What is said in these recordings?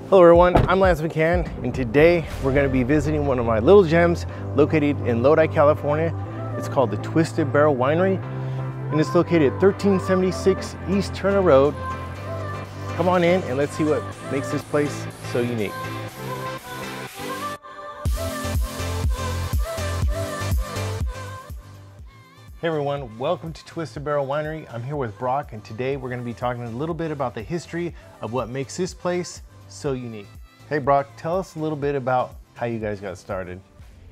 Hello everyone, I'm McHan, and today we're going to be visiting one of my little gems located in Lodi, California. It's called the Twisted Barrel Winery, and it's located at 1376 East Turner Road. Come on in and let's see what makes this place so unique. Hey everyone, welcome to Twisted Barrel Winery. I'm here with Brock, and today we're going to be talking a little bit about the history of what makes this place so unique. Hey Brock, tell us a little bit about how you guys got started.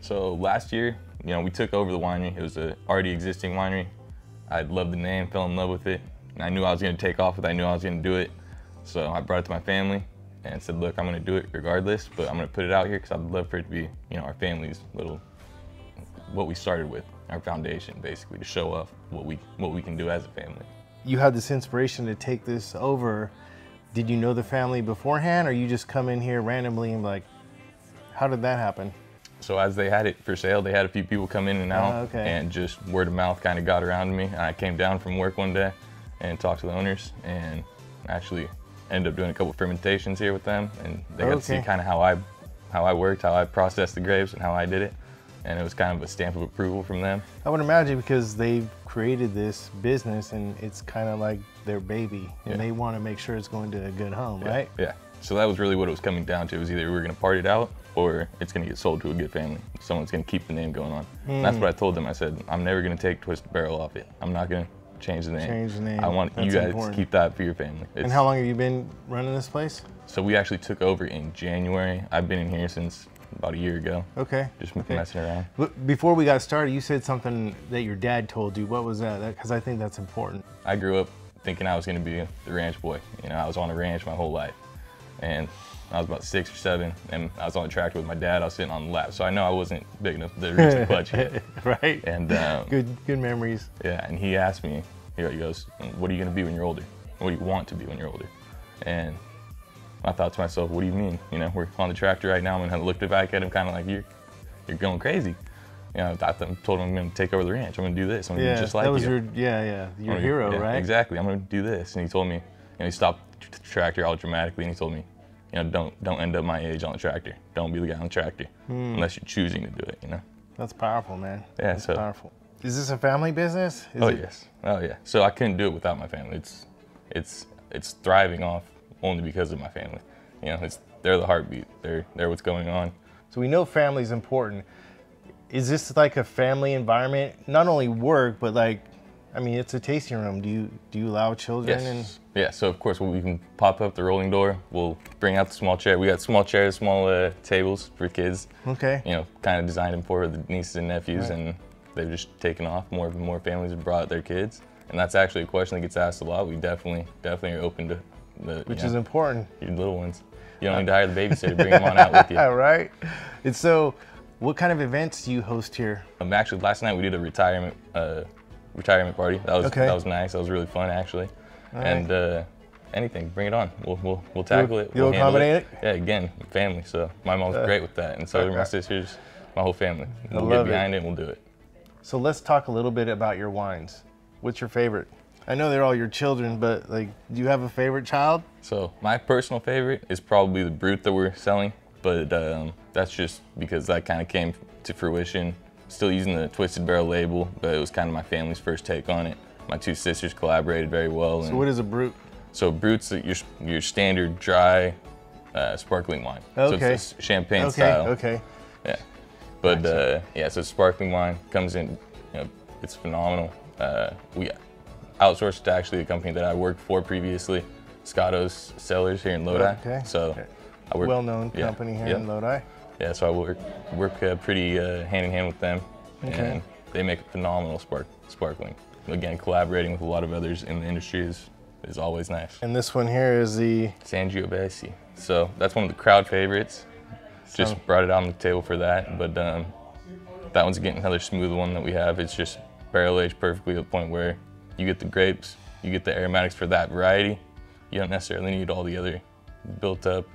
So last year, we took over the winery. It was an already existing winery. I loved the name, fell in love with it, and I knew I was going to take off with it. I knew I was going to do it. So I brought it to my family and said, look, I'm going to do it regardless, but I'm going to put it out here because I'd love for it to be, our family's little, what we started with, our foundation, basically, to show off what we can do as a family. You had this inspiration to take this over. Did you know the family beforehand, or you just come in here randomly and like, how did that happen? So as they had it for sale, they had a few people come in and out, and just word of mouth kind of got around to me. And I came down from work one day and talked to the owners, and actually ended up doing a couple fermentations here with them, and they got to see kind of how I worked, how I processed the grapes, and how I did it. And it was kind of a stamp of approval from them. I would imagine because they've created this business and it's kind of like their baby, and they want to make sure it's going to a good home, right? Yeah. So that was really what it was coming down to. It was either we were going to part it out or it's going to get sold to a good family. Someone's going to keep the name going on. And that's what I told them. I said, I'm never going to take Twisted Barrel off it. I'm not going to change the name. I want you guys to keep that for your family. And how long have you been running this place? So we actually took over in January. I've been in here since about a year ago. Just messing around. But before we got started, you said something that your dad told you. What was that? Because I think that's important. I grew up thinking I was going to be the ranch boy. I was on a ranch my whole life. And I was about 6 or 7, and I was on the tractor with my dad. I was sitting on the lap, so I know I wasn't big enough to reach the clutch yet. Right. And good memories. Yeah, and he asked me, he goes, what are you going to be when you're older? What do you want to be when you're older? And I thought to myself, what do you mean? We're on the tractor right now, and I looked back at him kind of like, you're going crazy. I told him I'm going to take over the ranch. I'm going to do this. I'm going to be just like you. That was your hero, right? Exactly. I'm going to do this. And he told me, he stopped the tractor all dramatically, and he told me, don't end up my age on the tractor. Don't be the guy on the tractor unless you're choosing to do it, That's powerful, man. Yeah, That's powerful. Is this a family business? Yes. Oh yeah. So I couldn't do it without my family. It's thriving off only because of my family. They're the heartbeat. They're what's going on. So we know family's important. Is this like a family environment? Not only work, but it's a tasting room. Do you allow children? Yes. Yeah. So of course, we can pop up the rolling door. We'll bring out the small chair. We got small chairs, small tables for kids. Okay. Kind of designed them for the nieces and nephews, and they've just taken off. More families have brought their kids, and that's actually a question that gets asked a lot. We definitely are open to which is important. Your little ones. You don't need to hire the babysitter. Bring them on out with you. Right. And so, what kind of events do you host here? Actually, last night we did a retirement party. That was nice. That was really fun, actually. And anything, bring it on. We'll tackle it. You'll accommodate it? Yeah. Again, family. So my mom's great with that, and so are my sisters, my whole family. We'll get behind it and we'll do it. So let's talk a little bit about your wines. What's your favorite? I know they're all your children, but do you have a favorite child? So my personal favorite is probably the Brut that we're selling, but that's just because that kind of came to fruition. Still using the Twisted Barrel label, but it was kind of my family's first take on it. My two sisters collaborated very well. So what is a Brut? So Brut's your standard dry sparkling wine. So it's champagne style. Okay. Yeah. But so sparkling wine comes in, it's phenomenal. We outsourced to actually a company that I worked for previously, Scotto's Cellars here in Lodi. So I work, well-known company here in Lodi. Yeah, so I work pretty hand in hand with them, and they make a phenomenal sparkling. Again, collaborating with a lot of others in the industry is always nice. And this one here is the Sangiovese. So that's one of the crowd favorites. Just brought it on the table for that, but that one's getting another smooth one that we have. It's just barrel aged perfectly to the point where you get the grapes, you get the aromatics for that variety. You don't necessarily need all the other built up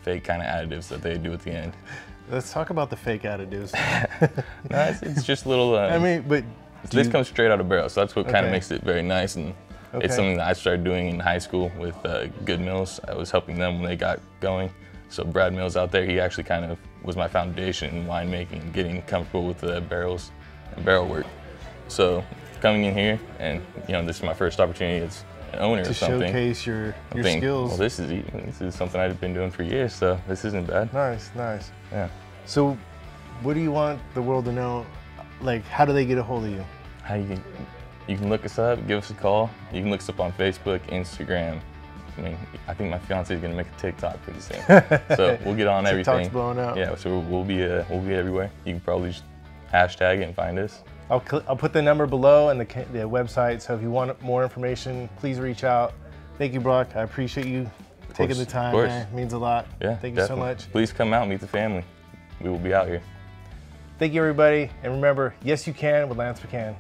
fake kind of additives that they do at the end. Let's talk about the fake additives. No, it's just little. but this comes straight out of barrel, so that's what kind of makes it very nice. And Okay. It's something that I started doing in high school with Good Mills. I was helping them when they got going. So Brad Mills out there, he actually kind of was my foundation in winemaking, getting comfortable with the barrels and barrel work. So coming in here, and this is my first opportunity as an owner to or something. showcase your skills. Well, this is something I've been doing for years, so this isn't bad. Nice, nice. Yeah. So, what do you want the world to know? Like, how do they get a hold of you? How you can look us up, give us a call. You can look us up on Facebook, Instagram. I mean, I think my fiance is gonna make a TikTok pretty soon, so we'll get on everything. TikTok's blowing out. Yeah, so we'll be everywhere. You can probably just hashtag it and find us. I'll put the number below and the website. So if you want more information, please reach out. Thank you, Brock. I appreciate you taking the time. Man. It means a lot. Yeah, thank definitely. you so much. Please come out and meet the family. We will be out here. Thank you, everybody, and remember, yes, you can with Lance McHan.